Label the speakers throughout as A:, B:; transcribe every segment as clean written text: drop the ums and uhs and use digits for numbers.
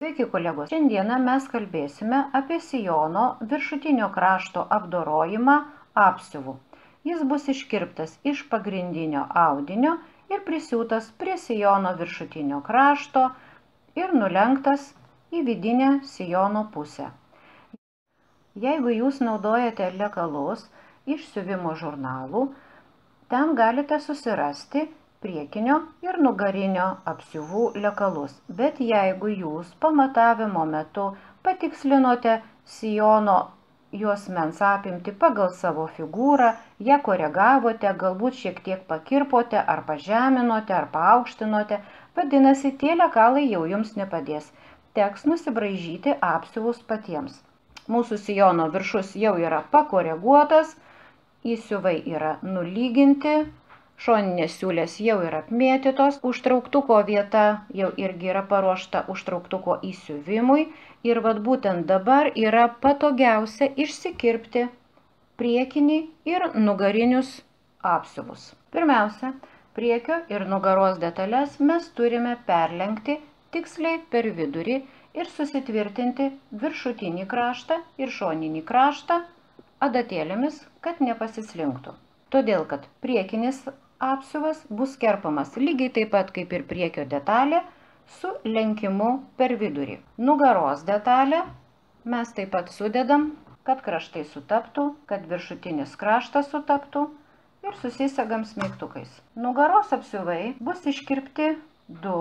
A: Sveiki kolegos, šiandieną mes kalbėsime apie sijono viršutinio krašto apdorojimą apsiuvu. Jis bus iškirptas iš pagrindinio audinio ir prisiūtas prie sijono viršutinio krašto ir nulenktas į vidinę sijono pusę. Jeigu jūs naudojate lekalus iš siuvimo žurnalų, ten galite susirasti priekinio ir nugarinio apsiuvų lekalus. Bet jeigu jūs pamatavimo metu patikslinote sijono juosmens apimtį pagal savo figūrą, ją koregavote, galbūt šiek tiek pakirpote, ar pažeminote, ar paaukštinote, vadinasi, tie lekalai jau jums nepadės. Teks nusibraižyti apsiuvus patiems. Mūsų sijono viršus jau yra pakoreguotas, įsiuvai yra nulyginti, šoninės siūlės jau yra apmėtytos, užtrauktuko vieta jau irgi yra paruošta užtrauktuko įsiuvimui ir būtent dabar yra patogiausia išsikirpti priekinį ir nugarinius apsiuvus. Pirmiausia, priekio ir nugaros detalės mes turime perlenkti tiksliai per vidurį ir susitvirtinti viršutinį kraštą ir šoninį kraštą adatėlėmis, kad nepasislinktų. Todėl, kad priekinis apsiuvas bus kerpamas lygiai taip pat kaip ir priekio detalė su lenkimu per vidurį. Nugaros detalę mes taip pat sudedam, kad kraštai sutaptų, kad viršutinis kraštas sutaptų ir susisegam smeigtukais. Nugaros apsiuvai bus iškirpti du,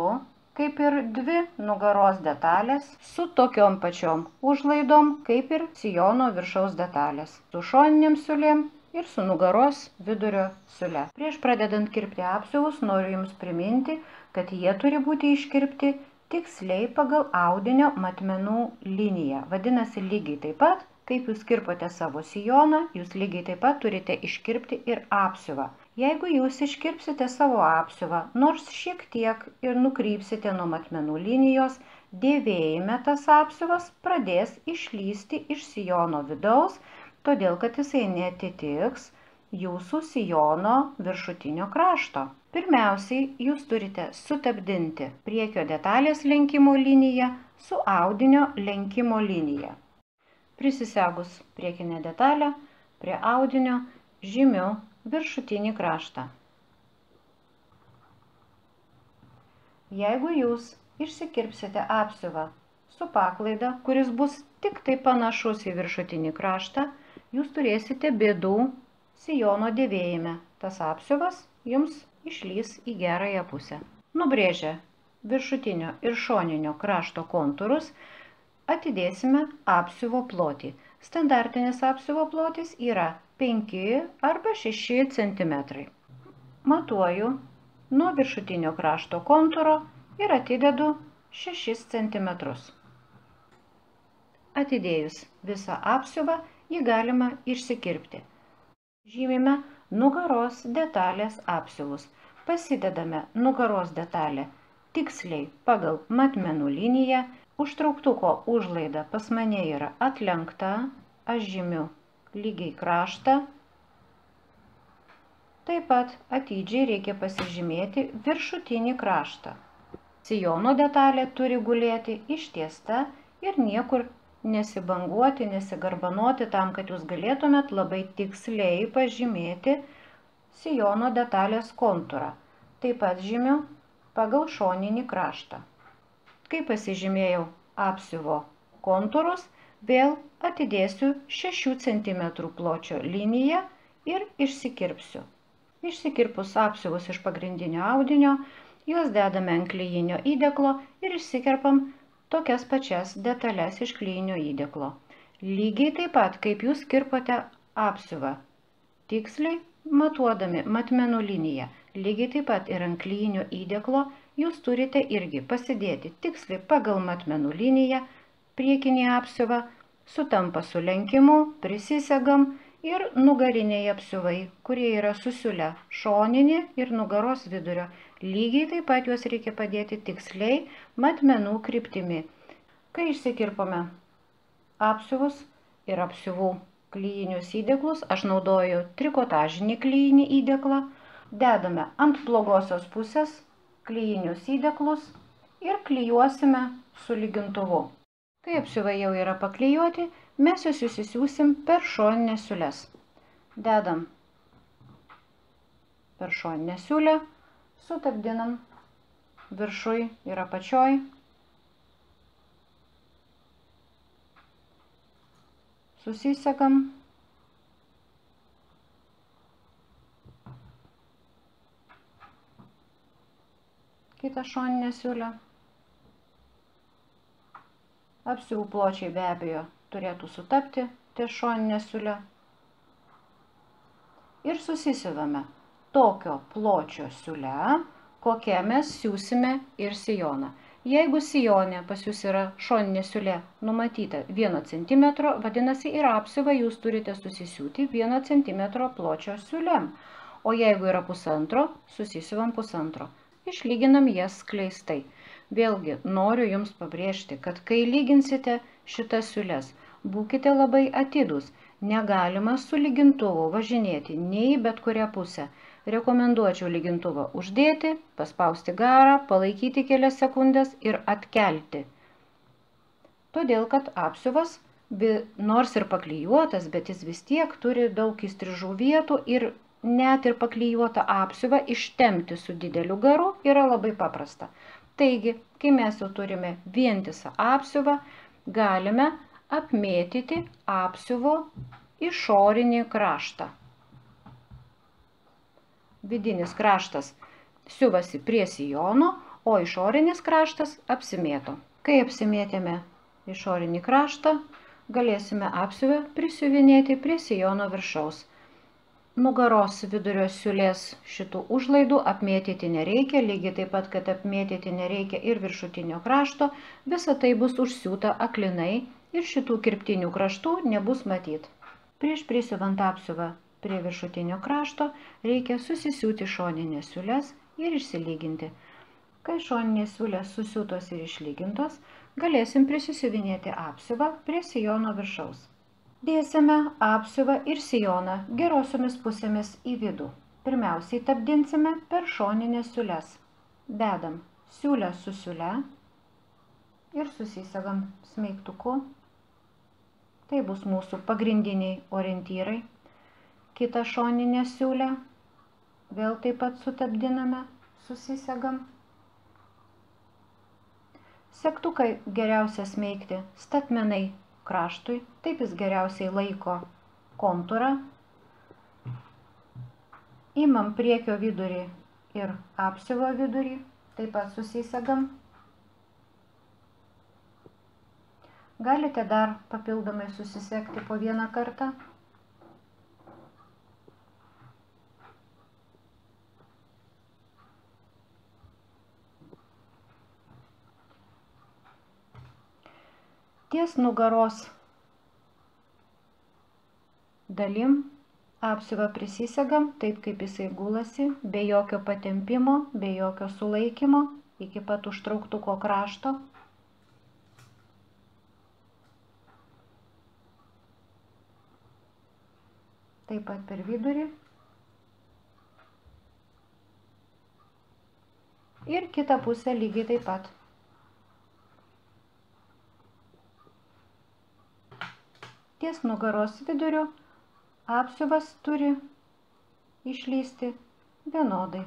A: kaip ir dvi nugaros detalės su tokiom pačiom užlaidom, kaip ir sijono viršaus detalės, su šoninėm siūlėm ir su nugaros vidurio siūle. Prieš pradedant kirpti apsiuvus noriu Jums priminti, kad jie turi būti iškirpti tiksliai pagal audinio matmenų liniją. Vadinasi, lygiai taip pat, kaip Jūs kirpote savo sijoną, Jūs lygiai taip pat turite iškirpti ir apsiuvą. Jeigu Jūs iškirpsite savo apsiuvą, nors šiek tiek ir nukrypsite nuo matmenų linijos, dėvėjime tas apsiuvas pradės išlysti iš sijono vidaus, todėl kad jisai neatitiks jūsų sijono viršutinio krašto. Pirmiausiai, jūs turite sutapdinti priekio detalės lenkimo liniją su audinio lenkimo linija. Prisisegus priekinę detalę, prie audinio žymiu viršutinį kraštą. Jeigu jūs išsikirpsite apsiuvą su paklaida, kuris bus tik tai panašus į viršutinį kraštą, jūs turėsite bėdų sijono dėvėjime. Tas apsiuvas jums išlys į gerąją pusę. Nubrėžę viršutinio ir šoninio krašto kontūrus, atidėsime apsiuvo plotį. Standartinis apsiuvo plotis yra 5 arba 6 cm. Matuoju nuo viršutinio krašto kontūro ir atidedu 6 cm. Atidėjus visą apsiuvą, jį galima išsikirpti. Žymime nugaros detalės apsiuvus. Pasidedame nugaros detalę tiksliai pagal matmenų liniją. Užtrauktuko užlaida pas mane yra atlenkta. Aš žymiu lygiai kraštą. Taip pat atidžiai reikia pasižymėti viršutinį kraštą. Sijono detalė turi gulėti ištiesta ir niekur nesibanguoti, nesigarbanoti tam, kad jūs galėtumėt labai tiksliai pažymėti sijono detalės kontūrą. Taip pat žymiu pagal šoninį kraštą. Kai pasižymėjau apsiuvo kontūrus, vėl atidėsiu 6 cm pločio liniją ir išsikirpsiu. Išsikirpus apsiuvus iš pagrindinio audinio, juos dedame ant klijinio įdėklo ir išsikerpam tokias pačias detalės iš klijinio įdėklo. Lygiai taip pat, kaip jūs kirpote apsiuvą, tiksliai matuodami matmenų liniją, lygiai taip pat ir ant klijinio įdėklo jūs turite irgi pasidėti tiksliai pagal matmenų liniją, priekinį apsiuvą, sutampa su lenkimu, prisisegam ir nugariniai apsiuvai, kurie yra susiūlę šoninį ir nugaros vidurio. Lygiai taip pat juos reikia padėti tiksliai matmenų kryptimi. Kai išsikirpome apsiuvus ir apsiuvų klijinius įdėklus, aš naudoju trikotažinį klijinį įdėklą, dedame ant blogosios pusės klijinius įdėklus ir klijuosime su lygintuvu. Kai apsiuvai jau yra paklijuoti, mes juos įsisiūsim per šoninės siūles. Dedam per šoninę siūlę, sutapdinam viršui ir apačioj. Susisegam. Kitą šoninę siūlę. Apsiuvų pločiai be abejo turėtų sutapti ties šoninę siūlę. Ir susisiuvame tokio pločio siūlę, kokią mes siūsime ir sijoną. Jeigu sijone pas jūs yra šoninė siūlė numatyta 1 cm, vadinasi ir apsiuvą jūs turite susisiūti 1 cm pločio siūlėm. O jeigu yra 1,5, susisiuvam 1,5. Išlyginam jas skleistai. Vėlgi noriu jums pabrėžti, kad kai lyginsite šitas siūles, būkite labai atidūs. Negalima su lygintuvu važinėti nei bet kurią pusę. Rekomenduočiau lygintuvą uždėti, paspausti garą, palaikyti kelias sekundės ir atkelti. Todėl, kad apsiuvas, nors ir paklijuotas, bet jis vis tiek turi daug įstrižų vietų ir net ir paklijuotą apsiuvą ištempti su dideliu garu yra labai paprasta. Taigi, kai mes jau turime vientisą apsiuvą, galime apmėtyti apsiuvo išorinį kraštą. Vidinis kraštas siuvasi prie sijono, o išorinis kraštas apsimėto. Kai apsimėtėme išorinį kraštą, galėsime apsiuvę prisiuvinėti prie sijono viršaus. Nugaros vidurio siūlės šitų užlaidų apmėtyti nereikia, lygiai taip pat, kad apmėtyti nereikia ir viršutinio krašto, visa tai bus užsiūta aklinai ir šitų kirptinių kraštų nebus matyti. Prieš prisiuvant apsiuvą prie viršutinio krašto reikia susisiūti šoninės siūles ir išsilyginti. Kai šoninės siūlės susiūtos ir išlygintos, galėsim prisisiuvinėti apsiuvą prie sijono viršaus. Dėsime apsiuvą ir sijoną gerosiomis pusėmis į vidų. Pirmiausiai tapdinsime per šoninės siūles. Dedam siūlę su siūle ir susisegam smeigtuku. Tai bus mūsų pagrindiniai orientyrai. Kitą šoninę siūlę vėl taip pat sutapdiname, susisegam. Segtuką geriausia smeigti statmenai kraštui, taip jis geriausiai laiko kontūrą. Imam priekio vidurį ir apsiuvo vidurį, taip pat susisegam. Galite dar papildomai susisegti po vieną kartą. Ties nugaros dalim apsiuvą prisisegam taip, kaip jisai gulasi, be jokio patempimo, be jokio sulaikymo, iki pat užtrauktuko krašto. Taip pat per vidurį. Ir kitą pusę lygiai taip pat. Ties nugaros viduriu apsiuvas turi išlysti vienodai.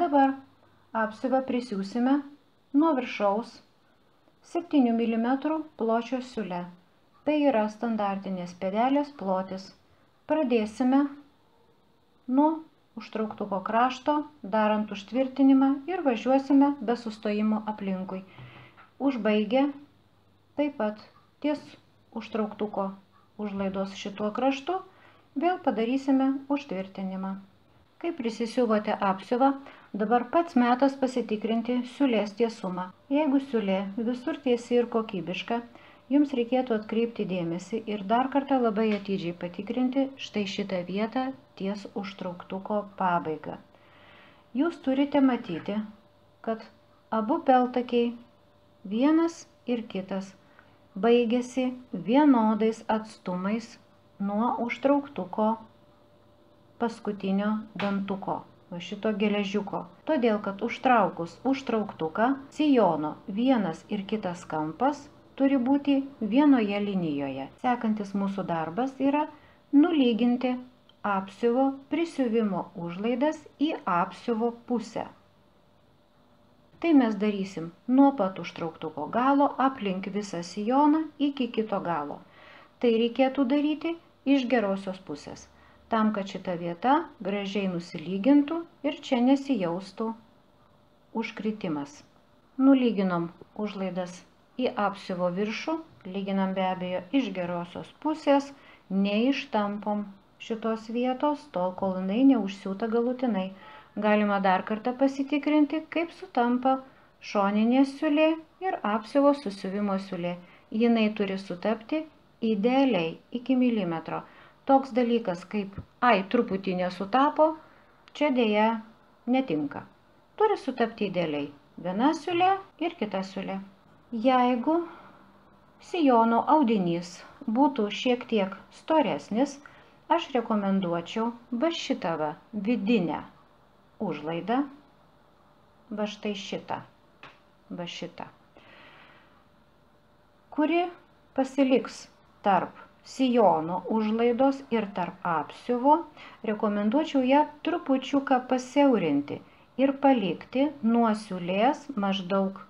A: Dabar apsiuvą prisiūsime nuo viršaus 7 mm pločio siūle. Tai yra standartinės pėdelės plotis. Pradėsime nuo užtrauktuko krašto, darant užtvirtinimą ir važiuosime be sustojimo aplinkui. Užbaigę taip pat ties užtrauktuko užlaidos šituo kraštu vėl padarysime užtvirtinimą. Kai prisisiuvote apsiuvą, dabar pats metas pasitikrinti siūlės tiesumą. Jeigu siūlė visur tiesi ir kokybiška, jums reikėtų atkreipti dėmesį ir dar kartą labai atidžiai patikrinti štai šitą vietą ties užtrauktuko pabaigą. Jūs turite matyti, kad abu peltakiai, vienas ir kitas, baigiasi vienodais atstumais nuo užtrauktuko paskutinio dantuko. va šito geležiuko. Todėl, kad užtraukus užtrauktuką, sijono vienas ir kitas kampas turi būti vienoje linijoje. Sekantis mūsų darbas yra nulyginti apsiuvo prisiuvimo užlaidas į apsiuvo pusę. Tai mes darysim nuo pat užtrauktuko galo aplink visą sijoną iki kito galo. Tai reikėtų daryti iš gerosios pusės, tam, kad šita vieta gražiai nusilygintų ir čia nesijaustų užkritimas. Nulyginom užlaidas į apsiuvo viršų, lyginam be abejo iš gerosios pusės, neištampom šitos vietos, tol kol jinai neužsiūta galutinai. Galima dar kartą pasitikrinti, kaip sutampa šoninė siūlė ir apsiuvo susiuvimo siūlė. Jinai turi sutapti idealiai iki milimetro. Toks dalykas kaip truputį nesutapo, čia dėja netinka. Turi sutapti idealiai viena siūlė ir kita siūlė. Jeigu sijono audinys būtų šiek tiek storesnis, aš rekomenduočiau va šitą vidinę užlaidą, va štai šitą, kuri pasiliks tarp sijono užlaidos ir tarp apsiuvo. Rekomenduočiau ją trupučiuką pasiaurinti ir palikti nuo siūlės maždaug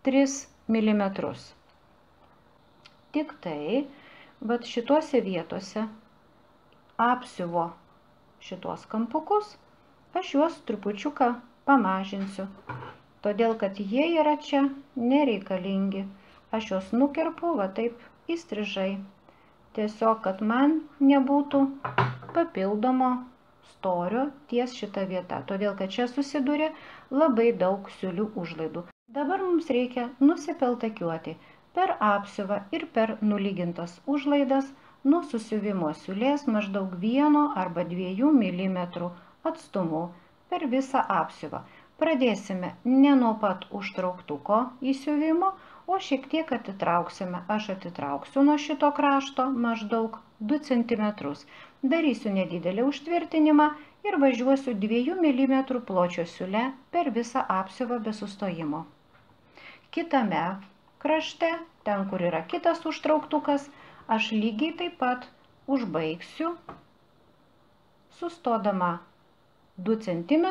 A: 3 mm. Tik tai, bet šituose vietose apsiuvo šitos kampukus aš juos trupučiuką pamažinsiu, todėl kad jie yra čia nereikalingi. Aš juos nukerpu va taip įstrižai, tiesiog, kad man nebūtų papildomo storio ties šitą vietą, todėl kad čia susiduria labai daug siūlių užlaidų. Dabar mums reikia nusipeltakiuoti per apsiuvą ir per nulygintas užlaidas nuo susiuvimo siūlės maždaug 1 arba 2 mm atstumu per visą apsiuvą. Pradėsime ne nuo pat užtrauktuko įsiuvimo, o šiek tiek atitrauksime. Aš atitrauksiu nuo šito krašto maždaug 2 cm. Darysiu nedidelį užtvirtinimą ir važiuosiu 2 mm pločio siūle per visą apsiuvą be sustojimo. Kitame krašte, ten kur yra kitas užtrauktukas, aš lygiai taip pat užbaigsiu sustodama 2 cm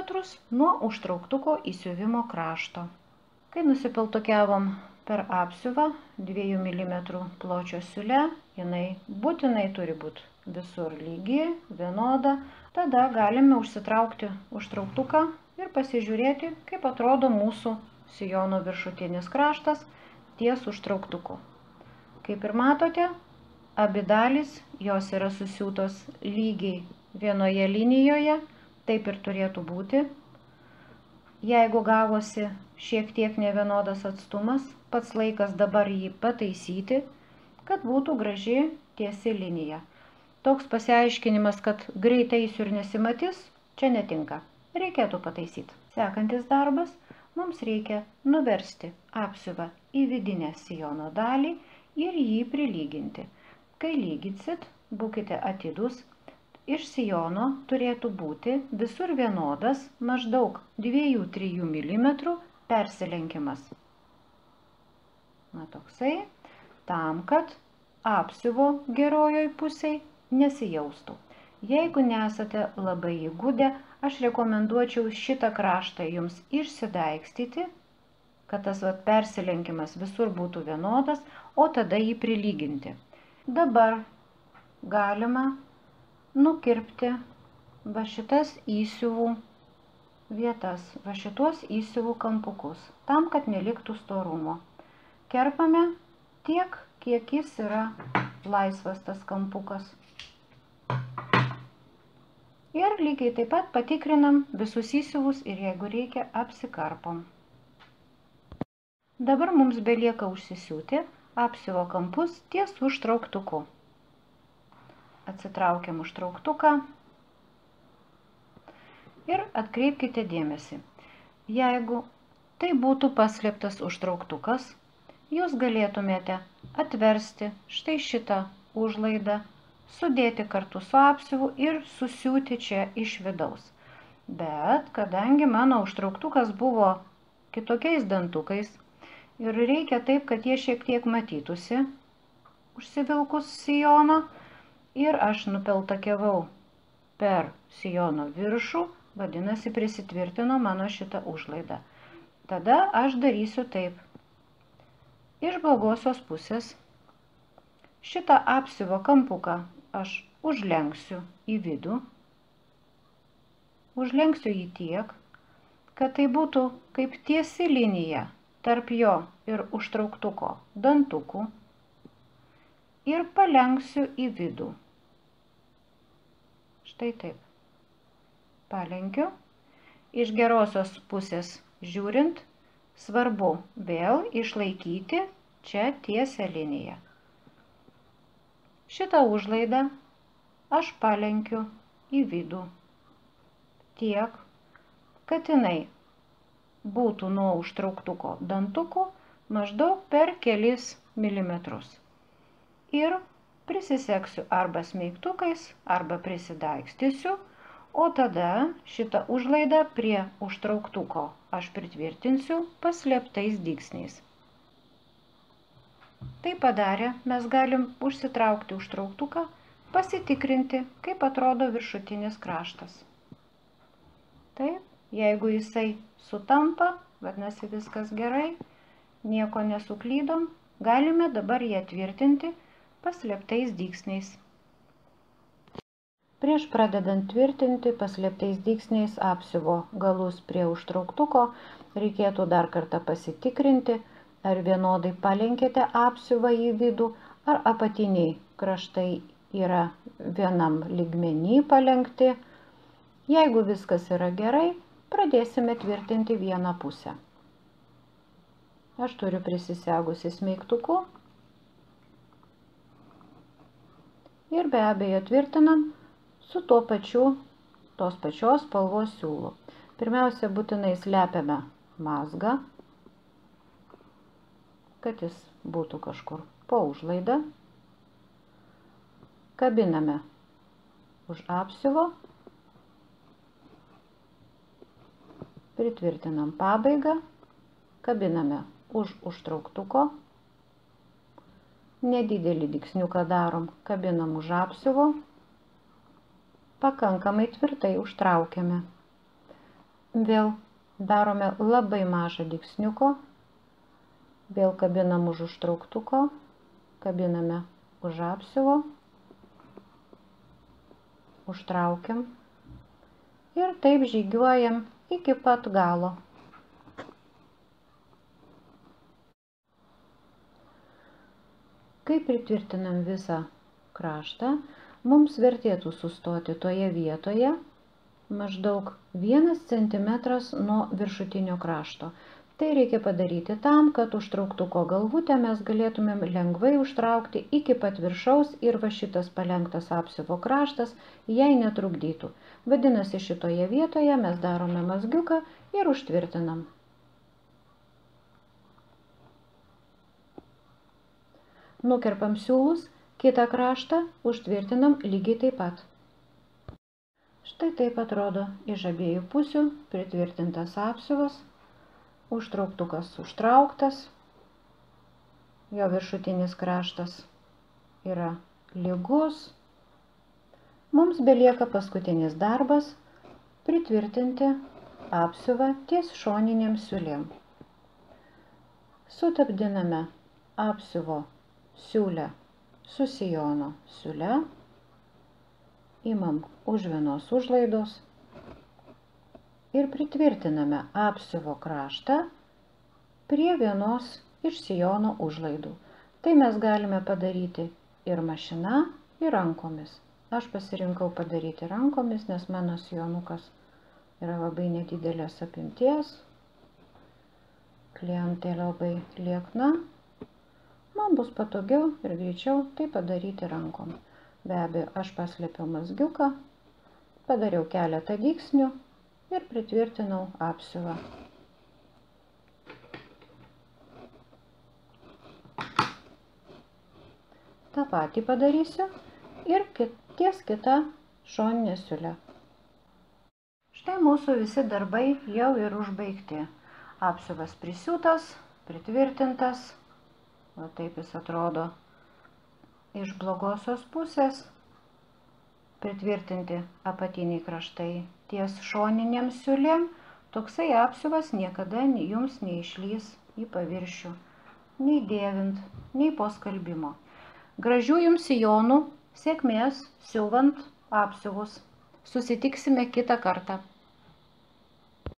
A: nuo užtrauktuko įsiuvimo krašto. Kai nusipeltokiavom per apsiuvą 2 mm pločio siūle, jinai būtinai turi būti visur lygi, vienoda. Tada galime užsitraukti užtrauktuką ir pasižiūrėti, kaip atrodo mūsų sijono viršutinis kraštas ties užtrauktuku. Kaip ir matote, abi dalys jos yra susiūtos lygiai vienoje linijoje. Taip ir turėtų būti. Jeigu gavosi šiek tiek nevienodas atstumas, pats laikas dabar jį pataisyti, kad būtų graži tiesi linija. Toks pasiaiškinimas, kad greitai eisiu ir nesimatys, čia netinka. Reikėtų pataisyti. Sekantis darbas, mums reikia nuversti apsiuvą į vidinę sijono dalį ir jį prilyginti. Kai lyginsit, būkite atidūs. Iš sijono turėtų būti visur vienodas maždaug 2-3 mm persilenkimas. Na toksai, tam, kad apsiuvo gerojoj pusėj nesijaustų. Jeigu nesate labai įgudę, aš rekomenduočiau šitą kraštą jums išsidaikstyti, kad tas persilenkimas visur būtų vienodas, o tada jį prilyginti. Dabar galima nukirpti va šitas įsiuvų vietas, va šitos įsiuvų kampukus, tam, kad neliktų storumo. Kerpame tiek, kiek jis yra laisvas tas kampukas. Ir lygiai taip pat patikrinam visus įsiuvus ir jeigu reikia, apsikarpom. Dabar mums belieka užsisiūti apsiuvo kampus ties užtrauktuku. Atsitraukiam užtrauktuką ir atkreipkite dėmesį. Jeigu tai būtų paslėptas užtrauktukas, jūs galėtumėte atversti štai šitą užlaidą, sudėti kartu su apsiuvu ir susiūti čia iš vidaus. Bet kadangi mano užtrauktukas buvo kitokiais dantukais ir reikia taip, kad jie šiek tiek matytųsi užsivilkus sijono, ir aš nupeltakiavau per sijono viršų, vadinasi, prisitvirtino mano šitą užlaidą. Tada aš darysiu taip. Iš blogosios pusės šitą apsiuvo kampuką aš užlenksiu į vidų. Užlenksiu jį tiek, kad tai būtų kaip tiesi linija tarp jo ir užtrauktuko dantukų, ir palenksiu į vidų. Štai taip. Palenkiu. Iš gerosios pusės žiūrint, svarbu vėl išlaikyti čia tiesią liniją. Šitą užlaidą aš palenkiu į vidų tiek, kad jinai būtų nuo užtrauktuko dantukų maždaug per kelis milimetrus. Ir prisisegsiu arba smeigtukais, arba prisidaikstysiu, o tada šitą užlaidą prie užtrauktuko aš pritvirtinsiu paslėptais dygsniais. Tai padarę, mes galim užsitraukti užtrauktuką, pasitikrinti, kaip atrodo viršutinis kraštas. Taip, jeigu jisai sutampa, vadinasi viskas gerai, nieko nesuklydom, galime dabar jį tvirtinti paslėptais dygsniais. Prieš pradedant tvirtinti paslėptais dygsniais apsiuvo galus prie užtrauktuko, reikėtų dar kartą pasitikrinti, ar vienodai palenkėte apsiuvą į vidų, ar apatiniai kraštai yra vienam lygmenį palenkti. Jeigu viskas yra gerai, pradėsime tvirtinti vieną pusę. Aš turiu prisisegusi smeigtuku ir be abejo tvirtinam su tos pačios spalvos siūlu. Pirmiausia, būtinai slepiame mazgą, kad jis būtų kažkur po užlaidą. Kabiname už apsiuvo, pritvirtinam pabaigą, kabiname už užtrauktuko, nedidelį dygsniuką darom, kabinam už apsiuvo, pakankamai tvirtai užtraukiame. Vėl darome labai mažą dygsniuko, vėl kabinam už užtrauktuko, kabiname už apsiuvo, užtraukiam ir taip žygiuojam iki pat galo. Kai pritvirtinam visą kraštą, mums vertėtų sustoti toje vietoje maždaug 1 cm nuo viršutinio krašto. Tai reikia padaryti tam, kad užtrauktuko galvutę mes galėtumėm lengvai užtraukti iki pat viršaus ir va šitas palenktas apsiuvo kraštas jai netrukdytų. Vadinasi, šitoje vietoje mes darome mazgiuką ir užtvirtinam. Nukerpam siūlus, kitą kraštą užtvirtinam lygiai taip pat. Štai taip atrodo iš abiejų pusių pritvirtintas apsiuvas, užtrauktukas užtrauktas, jo viršutinis kraštas yra lygus. Mums belieka paskutinis darbas – pritvirtinti apsiuvą ties šoninėm siūlėm. Sutapdiname apsiuvo siūlę su sijono siūle, imam už vienos užlaidos ir pritvirtiname apsiuvo kraštą prie vienos iš sijono užlaidų. Tai mes galime padaryti ir mašina, ir rankomis. Aš pasirinkau padaryti rankomis, nes mano sijonukas yra labai nedidelės apimties. Klientė labai liekna. Man bus patogiau ir greičiau tai padaryti rankom. Be abejo, aš paslėpiau mazgiuką, padariau keletą dygsnių ir pritvirtinau apsiuvą. Ta patį padarysiu ir ties kita šoninė siūle. Štai mūsų visi darbai jau ir užbaigti. Apsiuvas prisiūtas, pritvirtintas, o taip jis atrodo iš blogosios pusės. Pritvirtinti apatiniai kraštai ties šoninėm siūlėm. Toksai apsiuvas niekada jums neišlys į paviršių, nei dėvint, nei po skalbimo. Gražių jums sijonų, sėkmės siuvant apsiuvus. Susitiksime kitą kartą.